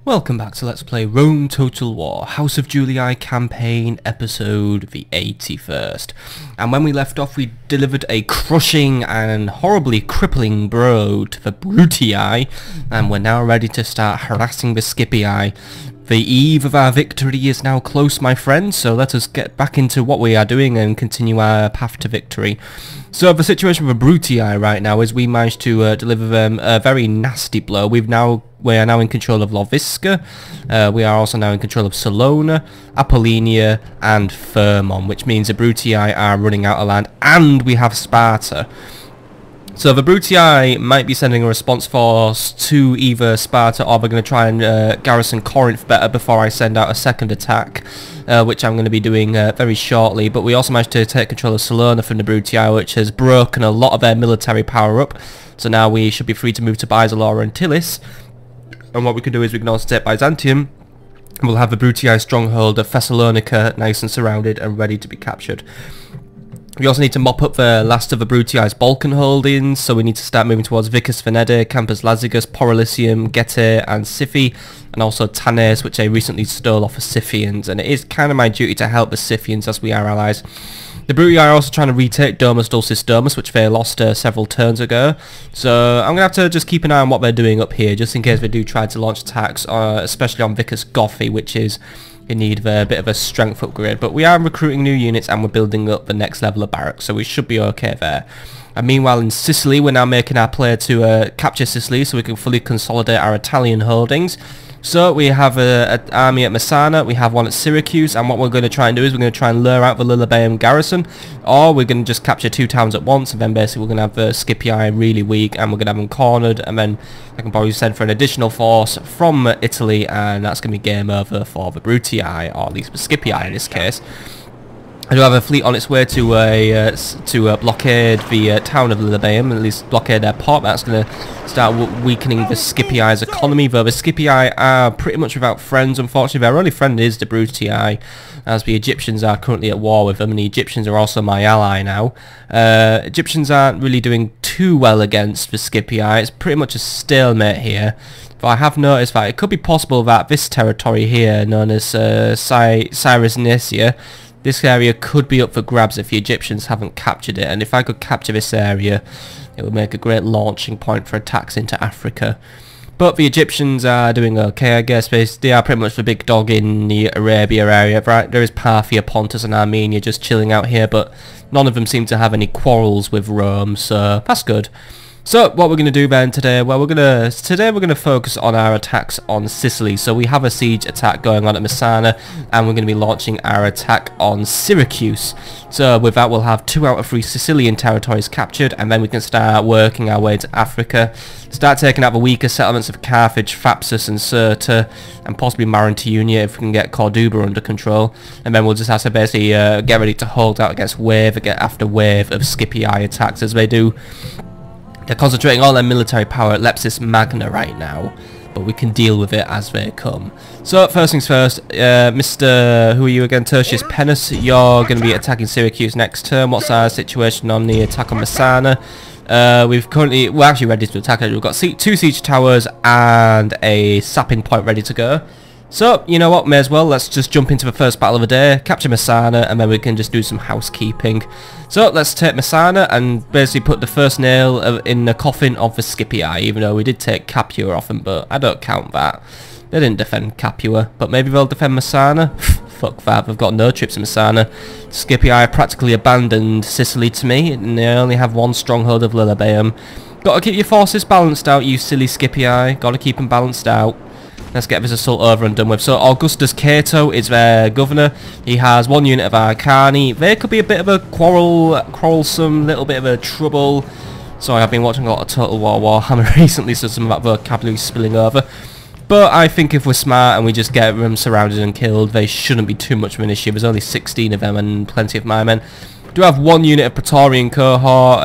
Welcome back to Let's Play Rome Total War, House of Julii campaign episode the 81st. And when we left off we delivered a crushing and horribly crippling blow to the Brutii, and we're now ready to start harassing the Scipii. The eve of our victory is now close, my friends, so let us get back into what we are doing and continue our path to victory. So the situation with the Brutii right now is we managed to deliver them a very nasty blow. We are now in control of Loviska. We are also now in control of Salona, Apollonia and Thermon, which means the Brutii are running out of land, and we have Sparta. So the Brutii might be sending a response force to either Sparta, or they're going to try and garrison Corinth better before I send out a second attack, which I'm going to be doing very shortly. But we also managed to take control of Salona from the Brutii, which has broken a lot of their military power up. So now we should be free to move to Bisalora and Tilis. And what we can do is we can also take Byzantium. We'll have the Brutii stronghold of Thessalonica nice and surrounded and ready to be captured. We also need to mop up the last of the Brutii's Balkan holdings, so we need to start moving towards Vicus Venede, Campus Lazygus, Porolisium, Getae and Sicily, and also Tanais, which I recently stole off the Scythians, and it is kind of my duty to help the Scythians as we are allies. The Brutii are also trying to retake Domus Dulcis Domus, which they lost several turns ago, so I'm going to have to just keep an eye on what they're doing up here, just in case they do try to launch attacks, especially on Vicus Gothi, which is in need of a bit of a strength upgrade. But we are recruiting new units and we're building up the next level of barracks, so we should be okay there. And meanwhile in Sicily, we're now making our play to capture Sicily so we can fully consolidate our Italian holdings. So we have an army at Messana, we have one at Syracuse, and what we're going to try and do is we're going to try and lure out the Lilybaeum garrison, or we're going to just capture two towns at once, and then basically we're going to have the Scipii really weak, and we're going to have them cornered, and then I can probably send for an additional force from Italy, and that's going to be game over for the Brutii, or at least the Scipii in this case. I do have a fleet on its way to blockade the town of Lilybaeum, at least blockade their port. That's going to start weakening the Scipii's economy, though the Scipii are pretty much without friends, unfortunately. Their only friend is the Brutii, as the Egyptians are currently at war with them, and the Egyptians are also my ally now. Egyptians aren't really doing too well against the Scipii. It's pretty much a stalemate here. But I have noticed that it could be possible that this territory here, known as Cyrus-Nesia, this area could be up for grabs if the Egyptians haven't captured it, and if I could capture this area, it would make a great launching point for attacks into Africa. But the Egyptians are doing okay, I guess. They are pretty much the big dog in the Arabia area, right? There is Parthia, Pontus and Armenia just chilling out here, but none of them seem to have any quarrels with Rome, so that's good. So what we're going to do then today, well today we're going to focus on our attacks on Sicily. So we have a siege attack going on at Messana, and we're going to be launching our attack on Syracuse. So with that we'll have 2 out of 3 Sicilian territories captured, and then we can start working our way to Africa, start taking out the weaker settlements of Carthage, Thapsus and Cirta, and possibly Marantiunia if we can get Corduba under control. And then we'll just have to basically get ready to hold out against wave after wave of Scipii attacks as they do. They're concentrating all their military power at Lepsis Magna right now, but we can deal with it as they come. So first things first, Mr. Who are you again? Tertius Pennus, you're going to be attacking Syracuse next turn. What's our situation on the attack on Messana? We're actually ready to attack it. We've got 2 siege towers and a sapping point ready to go. So, you know what, may as well, let's just jump into the first battle of the day, capture Messana, and then we can just do some housekeeping. So, let's take Messana and basically put the first nail in the coffin of the Scipii, even though we did take Capua off them, but I don't count that. They didn't defend Capua, but maybe they'll defend Messana? Fuck that, they've got no troops in Messana. Scipii practically abandoned Sicily to me, and they only have 1 stronghold of Lilybaeum. Gotta keep your forces balanced out, you silly Scipii, gotta keep them balanced out. Let's get this assault over and done with. So Augustus Cato is their governor. He has 1 unit of Arcani. There could be a bit of a quarrelsome little bit of a trouble. Sorry, I've been watching a lot of Total War Warhammer recently, so some of that vocabulary is spilling over. But I think if we're smart and we just get them surrounded and killed, they shouldn't be too much of an issue. There's only 16 of them and plenty of my men. Do have 1 unit of Praetorian cohort.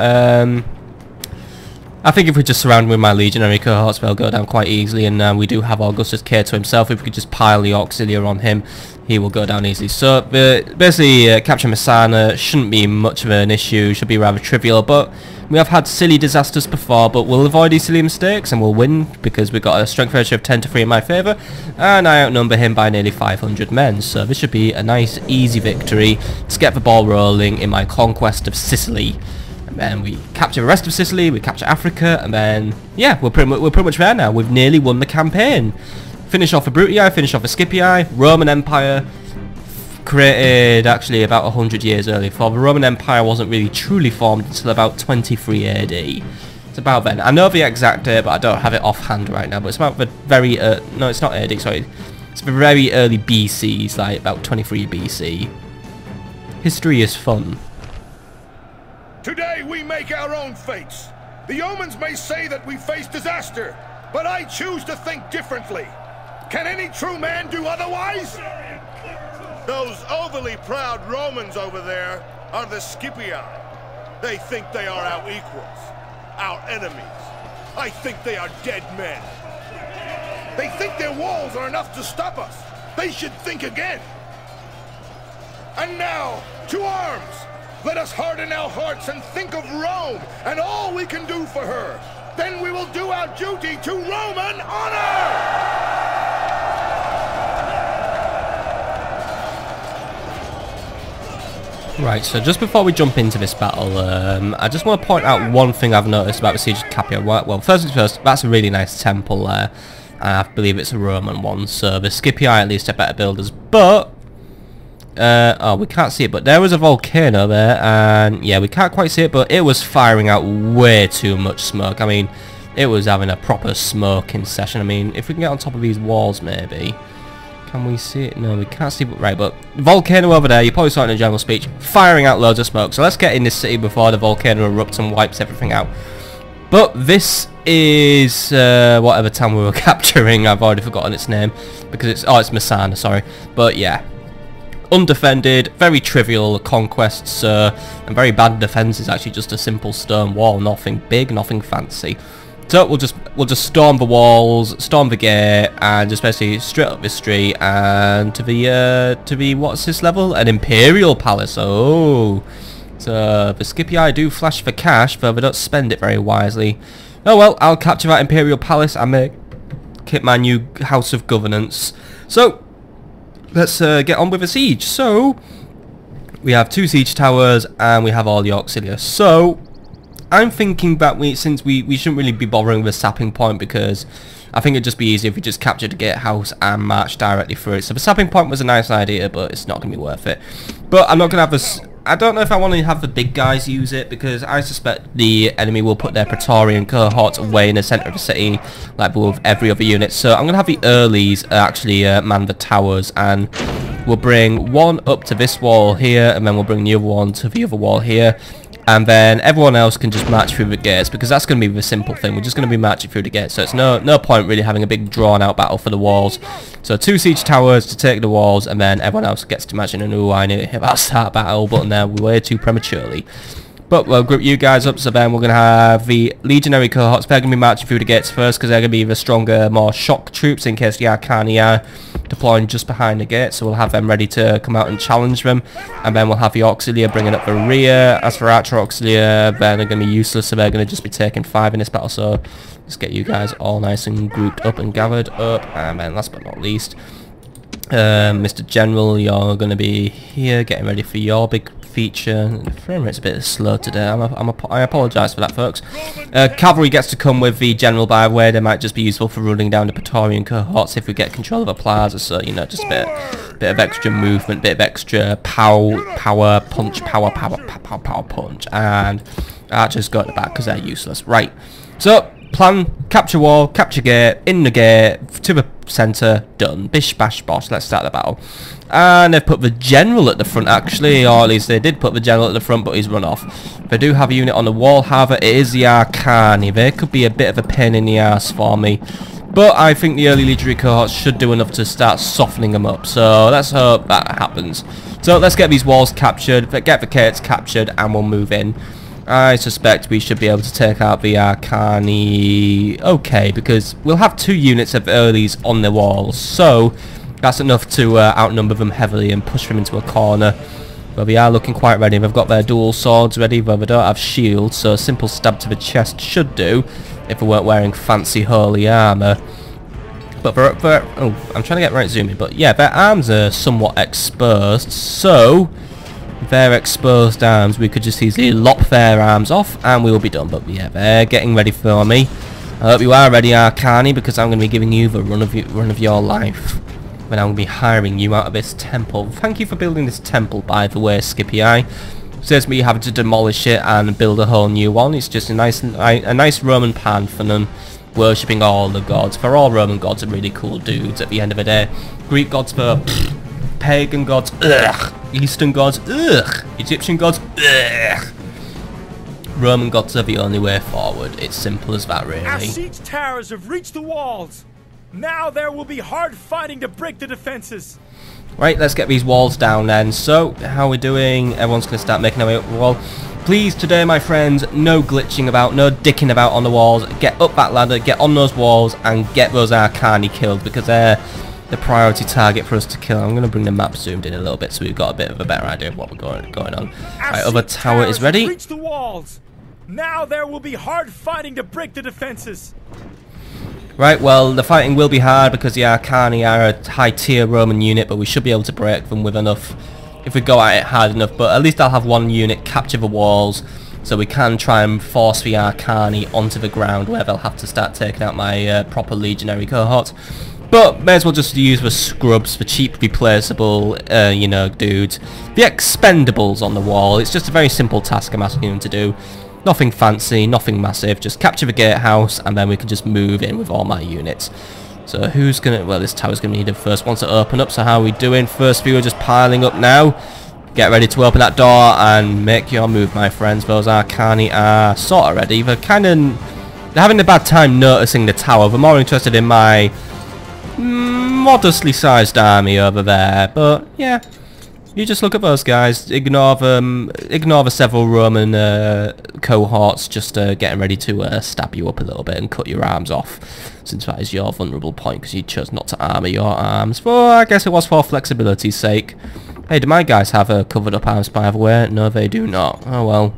I think if we just surround with my legionary cohorts, they'll go down quite easily, and we do have Augustus Cato himself. If we could just pile the auxilia on him, he will go down easily. So basically, capture Messana shouldn't be much of an issue, should be rather trivial, but we have had silly disasters before, but we'll avoid these silly mistakes and we'll win because we've got a strength ratio of 10 to 3 in my favour, and I outnumber him by nearly 500 men. So this should be a nice, easy victory to get the ball rolling in my conquest of Sicily. And we capture the rest of Sicily, we capture Africa, and then, yeah, we're pretty much there now. We've nearly won the campaign. Finish off a Brutii, finish off a Scipii. Roman Empire created actually about 100 years earlier. For the Roman Empire wasn't really truly formed until about 23 AD. It's about then. I know the exact date, but I don't have it offhand right now. But it's about the very no, it's not AD. Sorry, it's the very early BCs, like about 23 BC. History is fun. Today we make our own fates. The omens may say that we face disaster, but I choose to think differently. Can any true man do otherwise? Those overly proud Romans over there are the Scipii. They think they are our equals, our enemies. I think they are dead men. They think their walls are enough to stop us. They should think again. And now, to arms! Let us harden our hearts and think of Rome and all we can do for her. Then we will do our duty to Roman honor! Right, so just before we jump into this battle, I just want to point out one thing I've noticed about the Siege of Capua. Well, first things first, that's a really nice temple there. I believe it's a Roman one, so the Scipii at least are better builders, but oh, we can't see it, but there was a volcano there, and yeah, we can't quite see it, but it was firing out way too much smoke. I mean, it was having a proper smoking session. I mean, if we can get on top of these walls, maybe. Can we see it? No, we can't see it. Right, but volcano over there, you probably saw it in a general speech, firing out loads of smoke. So let's get in this city before the volcano erupts and wipes everything out. But this is whatever town we were capturing. I've already forgotten its name, because it's Messana, sorry. But yeah, undefended, very trivial conquests, and very bad defense is actually just a simple stone wall, nothing big, nothing fancy. So we'll just storm the walls, storm the gate, and just basically straight up this street and to the what's this level? An imperial palace. Oh, so the Scipii do flash for cash, but they don't spend it very wisely. Oh well, I'll capture that imperial palace and make it my new house of governance. So let's get on with the siege. So we have 2 siege towers and we have all the auxilia. So I'm thinking that since we shouldn't really be bothering with a sapping point, because I think it'd just be easier if we just captured the gatehouse and marched directly through it. So the sapping point was a nice idea, but it's not going to be worth it. But I'm not going to have this. I don't know if I want to have the big guys use it, because I suspect the enemy will put their Praetorian cohorts away in the centre of the city, like with every other unit. So I'm going to have the earlies actually man the towers, and we'll bring one up to this wall here, and then we'll bring the other one to the other wall here. And then everyone else can just march through the gates, because that's going to be the simple thing. We're just going to be marching through the gates, so it's no point really having a big drawn-out battle for the walls. So 2 siege towers to take the walls, and then everyone else gets to imagine, and ooh, I need to hit that start battle button there way too prematurely. But we'll group you guys up, so then we're going to have the legionary cohorts. They're going to be marching through the gates first, because they're going to be the stronger, more shock troops in case the Arcani are deploying just behind the gate. So we'll have them ready to come out and challenge them. And then we'll have the auxilia bringing up the rear. As for archer auxilia, then they're going to be useless, so they're going to just be taking 5 in this battle. So let's get you guys all nice and grouped up and gathered up. And then last but not least, Mr. General, you're going to be here getting ready for your big feature. The frame rate's a bit slow today. I apologise for that, folks. Cavalry gets to come with the general, by the way. They might just be useful for running down the Praetorian cohorts if we get control of a plaza. So, you know, just a bit of extra movement, bit of extra power punch, power punch, and archers go at the back because they're useless. Right. So plan, capture wall, capture gate, in the gate, to the centre, done. Bish bash bosh, let's start the battle. And they've put the general at the front actually, or at least they did put the general at the front, but he's run off. They do have a unit on the wall, however, it is the Arcani. They could be a bit of a pain in the arse for me. But I think the early legionary cohorts should do enough to start softening them up, so let's hope that happens. So let's get these walls captured, get the gates captured, and we'll move in. I suspect we should be able to take out the Arcani okay, because we'll have 2 units of earlies on the walls, so that's enough to outnumber them heavily and push them into a corner. But they are looking quite ready. They've got their dual swords ready, but they don't have shields, so a simple stab to the chest should do if they weren't wearing fancy holy armour. But oh, I'm trying to get right zooming, but yeah, their arms are somewhat exposed, so their exposed arms, we could just easily lop their arms off and we will be done. But yeah, they're getting ready for me. I hope you are ready, Arcani, because I'm going to be giving you the run of your life. When I'm going to be hiring you out of this temple. Thank you for building this temple, by the way, Scipii. Says me having to demolish it and build a whole new one. It's just a nice Roman pantheon, worshipping all the gods. For all Roman gods are really cool dudes at the end of the day. Greek gods for pagan gods, ugh. Eastern gods, ugh. Egyptian gods, ugh. Roman gods are the only way forward. It's simple as that, really. Our siege towers have reached the walls. Now there will be hard fighting to break the defenses. Right, let's get these walls down then. So, how are we doing? Everyone's going to start making their way up the wall. Please, today, my friends, no glitching about, no dicking about on the walls. Get up that ladder, get on those walls, and get those Arcani killed, because they're the priority target for us to kill. I'm going to bring the map zoomed in a little bit so we've got a bit of a better idea of what we're going on. Right, other tower is ready. Reach the walls. Now there will be hard fighting to break the defenses. Right, well, the fighting will be hard because the Arcani are a high-tier Roman unit, but we should be able to break them with enough, if we go at it hard enough. But at least I'll have one unit capture the walls, so we can try and force the Arcani onto the ground, where they'll have to start taking out my proper legionary cohort. But may as well just use the scrubs, the cheap replaceable, you know, dudes. The expendables on the wall. It's just a very simple task I'm asking them to do. Nothing fancy, nothing massive, just capture the gatehouse and then we can just move in with all my units. So who's gonna, well, this tower's gonna need the first one to open up, so how are we doing? First few are just piling up now. Get ready to open that door and make your move, my friends. Those Arcani are sort of ready. They're having a bad time noticing the tower. They're more interested in my modestly sized army over there, but yeah. You just look at those guys, ignore them, ignore the several Roman cohorts just getting ready to stab you up a little bit and cut your arms off, since that is your vulnerable point because you chose not to armour your arms. Well, I guess it was for flexibility's sake. Hey, do my guys have covered up arms, by the way? No, they do not. Oh well,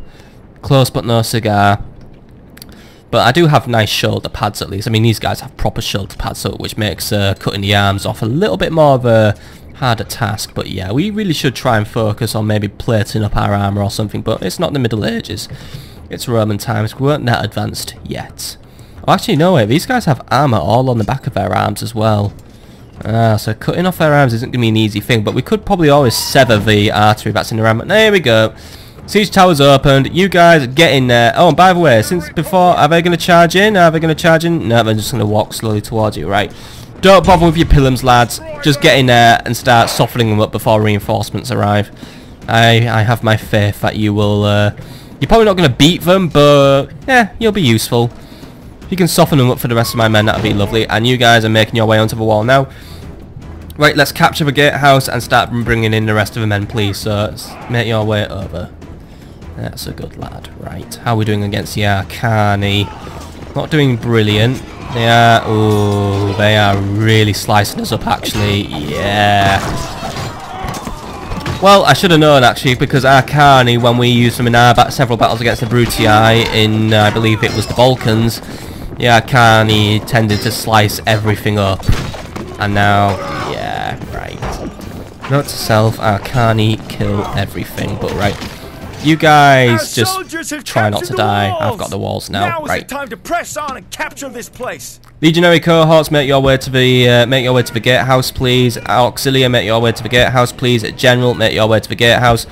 close but no cigar. But I do have nice shoulder pads at least. I mean, these guys have proper shoulder pads, so which makes cutting the arms off a little bit more of a harder task. But yeah, we really should try and focus on maybe plating up our armour or something, but it's not the Middle Ages. It's Roman times. We weren't that advanced yet. Oh, actually, no way. These guys have armour all on the back of their arms as well. So cutting off their arms isn't going to be an easy thing, but we could probably always sever the artery that's in the arm. But there we go. Siege tower's opened. You guys get in there. Oh, and by the way, since before, are they going to charge in? Are they going to charge in? No, they're just going to walk slowly towards you, right? Don't bother with your pillums, lads. Just get in there and start softening them up before reinforcements arrive. I have my faith that you will... you're probably not going to beat them, but yeah, you'll be useful. If you can soften them up for the rest of my men, that'd be lovely. And you guys are making your way onto the wall now. Right, let's capture the gatehouse and start bringing in the rest of the men, please. So make your way over. That's a good lad. Right, how are we doing against the Arcani? Not doing brilliant. They are, ooh, they are really slicing us up actually, yeah. Well, I should have known actually, because Arcani, when we used them in our several battles against the Brutii in, I believe it was the Balkans, the Arcani tended to slice everything up. And now, yeah, right. Note to self, Arcani kill everything, but right. You guys just try not to die. I've got the walls now. Right. Time to press on and capture this place. Legionary cohorts, make your way to the gatehouse, please. Auxilia, make your way to the gatehouse, please. General, make your way to the gatehouse.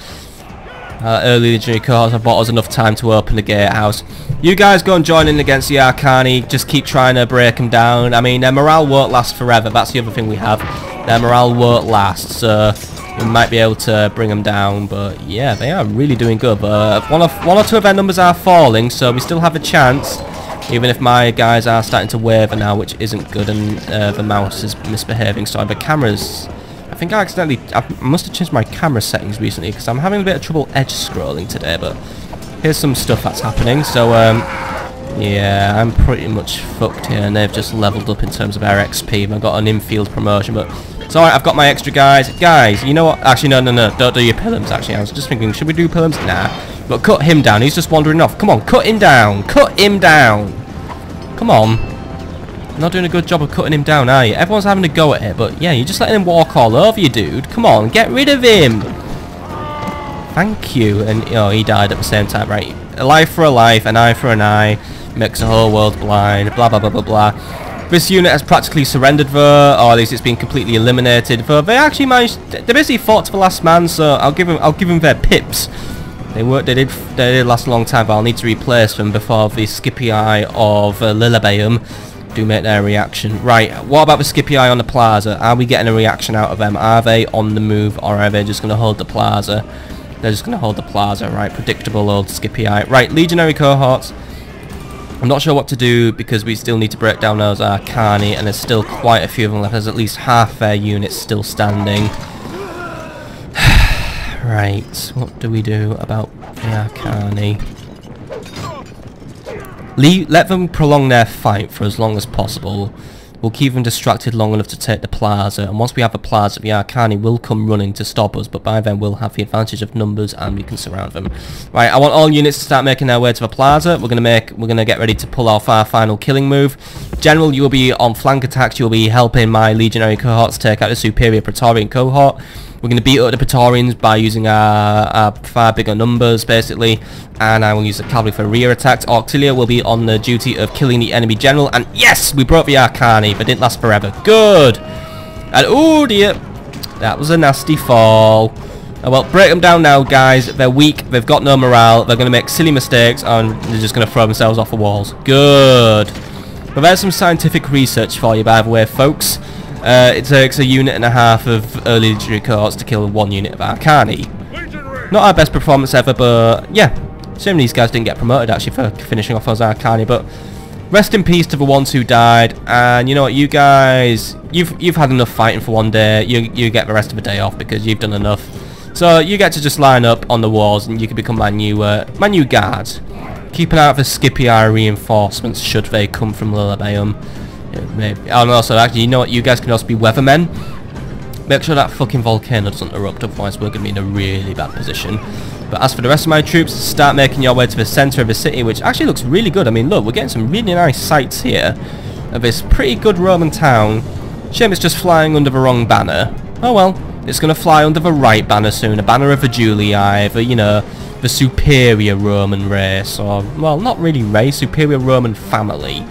Early legionary cohorts have bought us enough time to open the gatehouse. You guys go and join in against the Arcani. Just keep trying to break them down. I mean, their morale won't last forever. That's the other thing we have. Their morale won't last, so we might be able to bring them down, but yeah, they are really doing good. One or two of their numbers are falling, so we still have a chance, even if my guys are starting to waver now, which isn't good, and the mouse is misbehaving. So the cameras, I think I must have changed my camera settings recently, because I'm having a bit of trouble edge scrolling today, but here's some stuff that's happening. So, yeah, I'm pretty much fucked here, and they've just leveled up in terms of our XP. I've got an infield promotion, but it's alright, I've got my extra guys. Guys, you know what? Actually, no, don't do your Pilums, actually. I was just thinking, should we do Pilums? Nah. But cut him down, he's just wandering off. Come on, cut him down! Cut him down! Come on. You're not doing a good job of cutting him down, are you? Everyone's having a go at it, but yeah, you're just letting him walk all over you, dude. Come on, get rid of him! Thank you. And, oh, he died at the same time, right? A life for a life, an eye for an eye, makes the whole world blind, blah, blah, blah, blah, blah. This unit has practically surrendered though, or at least it's been completely eliminated. Though they actually managed, they basically fought to the last man, so I'll give them their pips. They did last a long time, but I'll need to replace them before the Scipii of Lillebeum do make their reaction. Right, what about the Scipii on the plaza? Are we getting a reaction out of them? Are they on the move, or are they just going to hold the plaza? They're just going to hold the plaza, right? Predictable old Scipii. Right, legionary cohorts. I'm not sure what to do because we still need to break down those Arcani, and there's still quite a few of them left. There's at least half their units still standing. Right, what do we do about the Arcani? Let them prolong their fight for as long as possible. We'll keep them distracted long enough to take the plaza, and once we have the plaza, the Arcani will come running to stop us, but by then we'll have the advantage of numbers and we can surround them. Right, I want all units to start making their way to the plaza. We're gonna get ready to pull off our final killing move. General, you will be on flank attacks. You'll be helping my legionary cohorts take out the superior Praetorian cohort. We're going to beat up the Praetorians by using our far bigger numbers, basically, and I will use the cavalry for rear attacks. Auxilia will be on the duty of killing the enemy general, and yes, we broke the Arcani, but it didn't last forever. Good! And oh dear, that was a nasty fall. Well, break them down now, guys. They're weak, they've got no morale, they're going to make silly mistakes, and they're just going to throw themselves off the walls. Good! But there's some scientific research for you, by the way, folks. It takes a unit and a half of early legionary cohorts to kill one unit of Arcani. Not our best performance ever, but yeah, some of these guys didn't get promoted actually for finishing off those Arcani, but rest in peace to the ones who died. And you know what, you guys, you've had enough fighting for one day. You get the rest of the day off because you've done enough. So you get to just line up on the walls and you can become my new guards. Keep an eye out for Scipii reinforcements should they come from Lillebeum. Maybe. And also, actually, you know what? You guys can also be weathermen. Make sure that fucking volcano doesn't erupt, otherwise we're going to be in a really bad position. But as for the rest of my troops, start making your way to the centre of the city, which actually looks really good. I mean, look, we're getting some really nice sights here of this pretty good Roman town. Shame it's just flying under the wrong banner. Oh well, it's going to fly under the right banner soon, a banner of the Julii, the, you know, the superior Roman race, or, well, not really race, superior Roman family.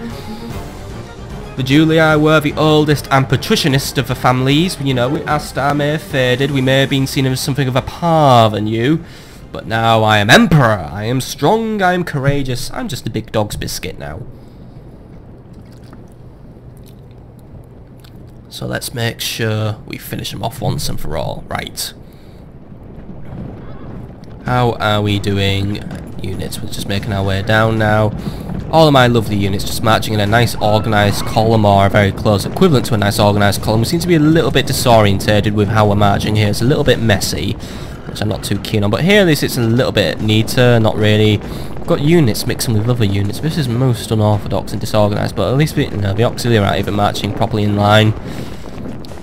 The Julii were the oldest and patricianist of the families. You know, our star may have faded, we may have been seen as something of a parvenu, but now I am emperor, I am strong, I am courageous, I'm just a big dog's biscuit now. So let's make sure we finish them off once and for all. Right. How are we doing? Units, we're just making our way down now. All of my lovely units just marching in a nice organised column, or a very close equivalent to a nice organised column. We seem to be a little bit disorientated with how we're marching here. It's a little bit messy, which I'm not too keen on. But here at least it's a little bit neater, not really. We've got units mixing with other units. This is most unorthodox and disorganised, but at least we, you know, the auxiliary aren't even marching properly in line.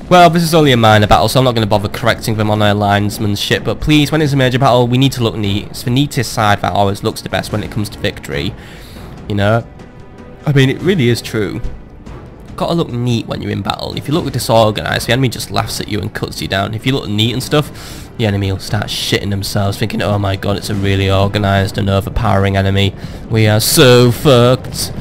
Well, this is only a minor battle, so I'm not going to bother correcting them on their linesmanship, but please, when it's a major battle, we need to look neat. It's the neatest side that always looks the best when it comes to victory. You know? I mean, it really is true. Got to look neat when you're in battle. If you look disorganised, the enemy just laughs at you and cuts you down. If you look neat and stuff, the enemy will start shitting themselves, thinking, oh my god, it's a really organised and overpowering enemy. We are so fucked.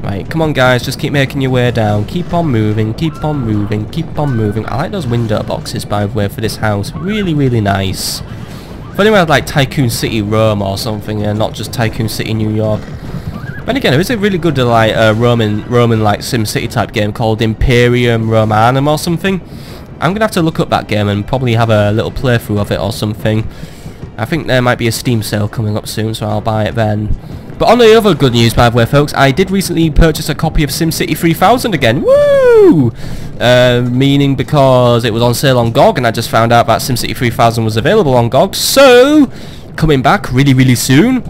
Right, come on guys, just keep making your way down. Keep on moving, keep on moving, keep on moving. I like those window boxes, by the way, for this house. Really, really nice. If anyone had like Tycoon City Rome or something, and not just Tycoon City New York. But again, there is a really good like Roman like SimCity type game called Imperium Romanum or something. I'm gonna have to look up that game and probably have a little playthrough of it or something. I think there might be a Steam sale coming up soon, so I'll buy it then. But on the other good news, by the way, folks, I did recently purchase a copy of SimCity 3000 again. Woo! Meaning because it was on sale on GOG, and I just found out that SimCity 3000 was available on GOG. So, coming back really, really soon.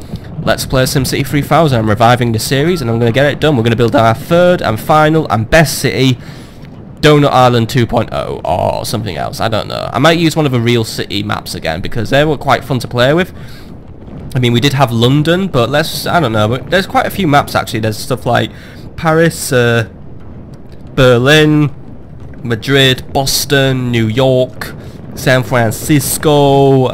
Let's play SimCity 3000. I'm reviving the series and I'm going to get it done. We're going to build our third and final and best city, Donut Island 2.0 or something else. I don't know. I might use one of the real city maps again because they were quite fun to play with. I mean, we did have London, but I don't know. But there's quite a few maps actually. There's stuff like Paris, Berlin, Madrid, Boston, New York, San Francisco,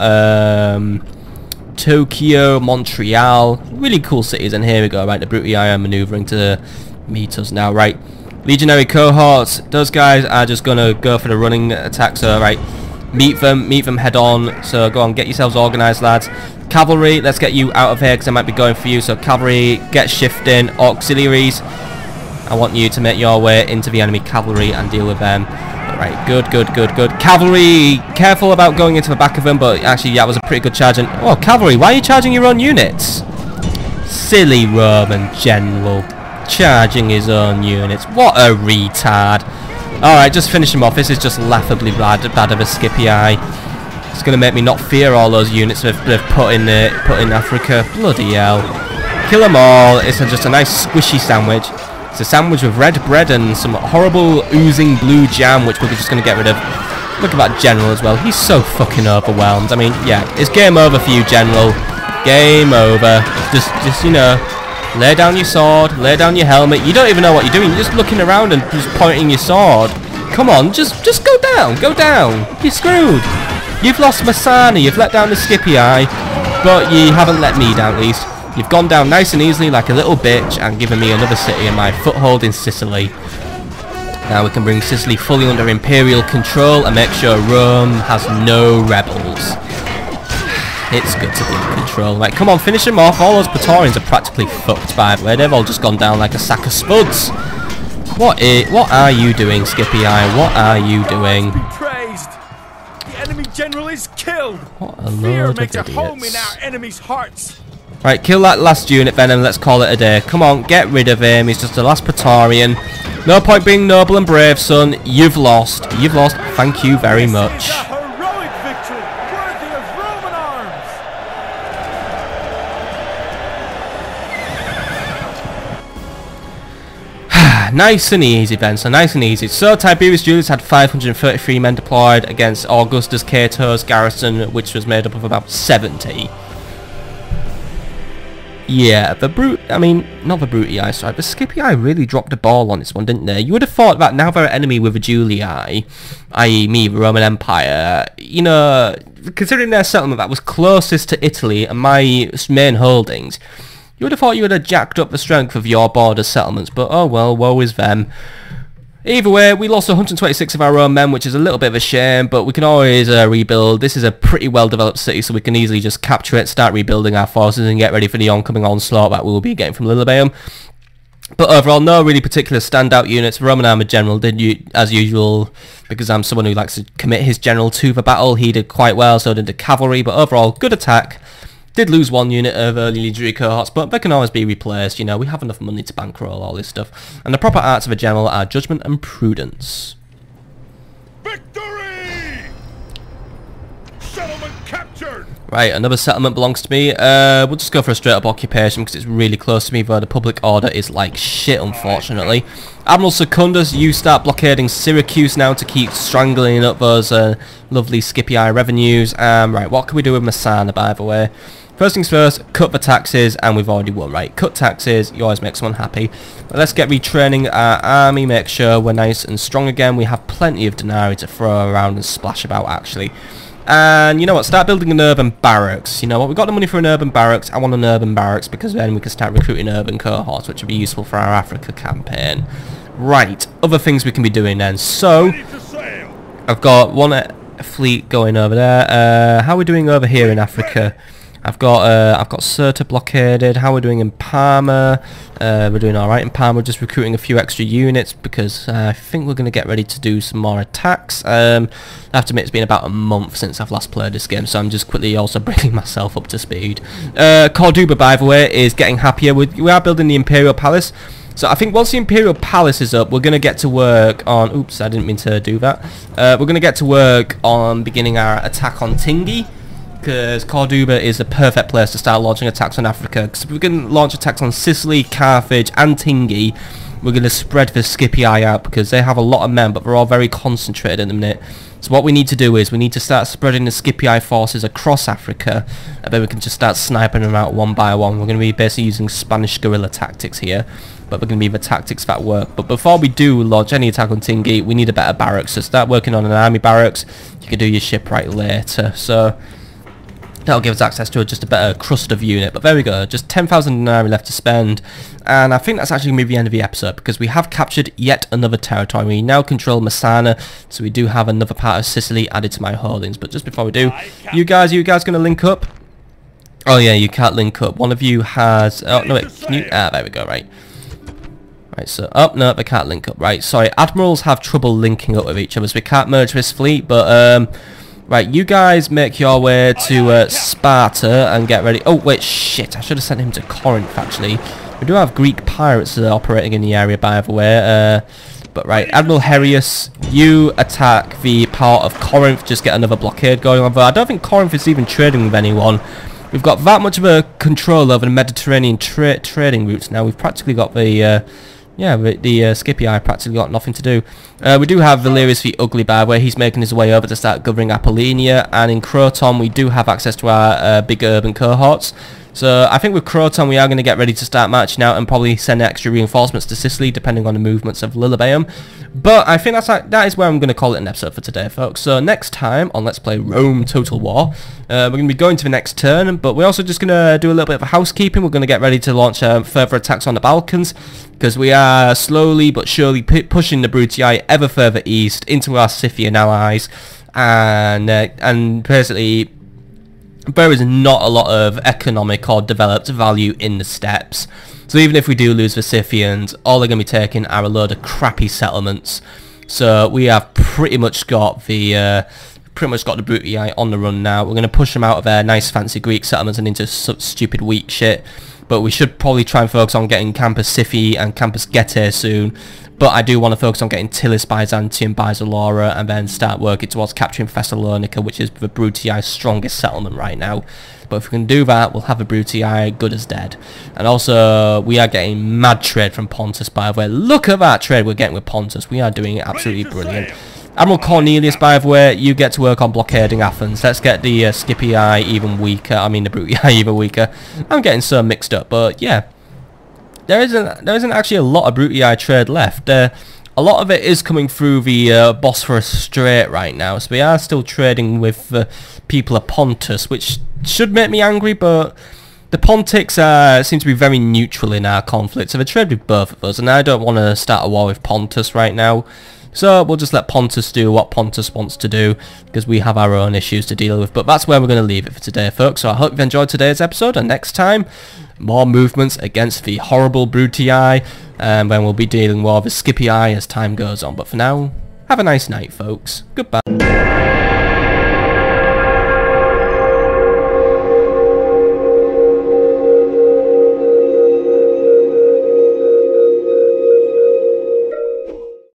Tokyo, Montreal. Really cool cities. And here we go, right? The Brutii are maneuvering to meet us now, right? Legionary cohorts. Those guys are just gonna go for the running attack. So, right, meet them head on. So go on, get yourselves organised, lads. Cavalry, let's get you out of here because I might be going for you. So cavalry, get shifting. Auxiliaries, I want you to make your way into the enemy cavalry and deal with them. Right, good. Cavalry, careful about going into the back of them, but actually that was a pretty good charge. And oh, cavalry, why are you charging your own units? Silly Roman general, charging his own units. What a retard. Alright, just finish him off. This is just laughably bad of a Scipii. It's going to make me not fear all those units they've put in Africa. Bloody hell. Kill them all. It's just a nice squishy sandwich. It's a sandwich with red bread and some horrible oozing blue jam, which we're just going to get rid of. Look at that general as well. He's so fucking overwhelmed. I mean, yeah, it's game over for you, general. Game over. Just you know, lay down your sword, lay down your helmet. You don't even know what you're doing. You're just looking around and just pointing your sword. Come on, just go down. Go down. You're screwed. You've lost Masana, you've let down the Scipii, but you haven't let me down at least. You've gone down nice and easily like a little bitch and given me another city and my foothold in Sicily. Now we can bring Sicily fully under imperial control and make sure Rome has no rebels. It's good to be in control. Right, come on, finish them off. All those Praetorians are practically fucked, by the way. They've all just gone down like a sack of spuds. What are you doing, Scipii? What are you doing? Enemy general is killed. What a Fear load makes of a home in idiots. our enemies' hearts. Right, kill that last unit then and let's call it a day. Come on, get rid of him. He's just the last Praetorian. No point being noble and brave, son. You've lost. You've lost. Thank you very much. A heroic victory worthy of Roman arms. Nice and easy, Ben. So nice and easy. So Tiberius Julius had 533 men deployed against Augustus Cato's garrison, which was made up of about 70. Yeah, not the Brutii, sorry, but Scipii really dropped the ball on this one, didn't they? You would have thought that now they're an enemy with the Julii, i.e. me, the Roman Empire, you know, considering their settlement that was closest to Italy and my main holdings, you would have thought you would have jacked up the strength of your border settlements, but oh well, woe is them. Either way, we lost 126 of our own men, which is a little bit of a shame, but we can always rebuild. This is a pretty well-developed city, so we can easily just capture it, start rebuilding our forces, and get ready for the oncoming onslaught that we will be getting from Lillebeum. But overall, no really particular standout units. Roman Armoured General did, as usual, because I'm someone who likes to commit his general to the battle. He did quite well, so did the cavalry, but overall, good attack. Did lose one unit of early legionary cohorts, but they can always be replaced, you know, we have enough money to bankroll all this stuff. And the proper arts of a general are judgment and prudence. Victory! Settlement captured! Right, another settlement belongs to me. We'll just go for a straight up occupation because it's really close to me, though the public order is like shit, unfortunately. Admiral Secundus, you start blockading Syracuse now to keep strangling up those lovely Scipii revenues. Right, what can we do with Masana, by the way? First things first, cut the taxes, and we've already won, right? Cut taxes, you always make someone happy. But let's get retraining our army, make sure we're nice and strong again. We have plenty of denarii to throw around and splash about, actually. And you know what, start building an urban barracks. You know what, we've got the money for an urban barracks. I want an urban barracks because then we can start recruiting urban cohorts, which would be useful for our Africa campaign. Right, other things we can be doing then. So, I've got one fleet going over there. How are we doing over here in Africa? I've got Cirta blockaded. How are we doing in Parma? We're doing alright in Parma. We're just recruiting a few extra units because I think we're going to get ready to do some more attacks. I have to admit it's been about a month since I've last played this game, so I'm just quickly also bringing myself up to speed. Corduba, by the way, is getting happier. We are building the Imperial Palace. So I think once the Imperial Palace is up, we're going to get to work on... Oops, I didn't mean to do that. We're going to get to work on beginning our attack on Tingi. because Corduba is the perfect place to start launching attacks on Africa, because if we can launch attacks on Sicily, Carthage and Tingi, we're going to spread the Scipii out, because they have a lot of men, but they're all very concentrated at the minute. So what we need to do is we need to start spreading the Scipii forces across Africa, and then we can just start sniping them out one by one. We're going to be basically using Spanish guerrilla tactics here, but they're going to be the tactics that work. But before we do launch any attack on Tingi, we need a better barracks. So start working on an army barracks. You can do your shipwright later. So that'll give us access to just a better crust of unit. But there we go, just 10,000 denarii left to spend. And I think that's actually going to be the end of the episode, because we have captured yet another territory. We now control Messana, so we do have another part of Sicily added to my holdings. But just before we do, you guys going to link up? Oh yeah, you can't link up. One of you has... Oh, no, wait, can you... Ah, there we go, right. Right, so... Oh, no, they can't link up, right. Sorry, admirals have trouble linking up with each other, so we can't merge this fleet, but... Right, you guys make your way to Sparta and get ready. Oh, wait, shit. I should have sent him to Corinth, actually. We do have Greek pirates operating in the area, by the way. But, right, Admiral Herius, you attack the port of Corinth. Just get another blockade going on there. I don't think Corinth is even trading with anyone. We've got that much of a control over the Mediterranean trading routes now. We've practically got the... Yeah, the Scipii practically got nothing to do. We do have Valerius the Ugly, by the way. He's making his way over to start governing Apollonia. And in Croton, we do have access to our big urban cohorts. So I think with Croton, we are going to get ready to start marching out and probably send extra reinforcements to Sicily, depending on the movements of Lilybaeum. But I think that is where I'm going to call it an episode for today, folks. So next time on Let's Play Rome Total War, we're going to be going to the next turn, but we're also just going to do a little bit of housekeeping. We're going to get ready to launch further attacks on the Balkans, because we are slowly but surely pushing the Brutii ever further east into our Scythian allies, and basically there is not a lot of economic or developed value in the steppes. So even if we do lose the Scythians, all they're going to be taking are a load of crappy settlements. So we have pretty much got the Brutii on the run now. We're going to push them out of their nice fancy Greek settlements and into stupid weak shit. But we should probably try and focus on getting Campus Scipii and Campus Getae soon. But I do want to focus on getting Tillis Byzantium by Zalora, and then start working towards capturing Thessalonica, which is the Brutii's strongest settlement right now. But if we can do that, we'll have the Brutii good as dead. And also, we are getting mad trade from Pontus, by the way. Look at that trade we're getting with Pontus. We are doing it absolutely brilliant. Admiral Cornelius, by the way, you get to work on blockading Athens. Let's get the Scipii even weaker. I mean, the Brutii even weaker. I'm getting so mixed up, but yeah. There isn't actually a lot of Brutii trade left. A lot of it is coming through the Bosphorus Strait right now, so we are still trading with the people of Pontus, which should make me angry, but the Pontics seem to be very neutral in our conflict, so they trade with both of us, and I don't want to start a war with Pontus right now. So we'll just let Pontus do what Pontus wants to do, because we have our own issues to deal with. But that's where we're going to leave it for today, folks. So I hope you've enjoyed today's episode, and next time, more movements against the horrible Brutii, and then we'll be dealing more with Scipii as time goes on. But for now, have a nice night, folks. Goodbye.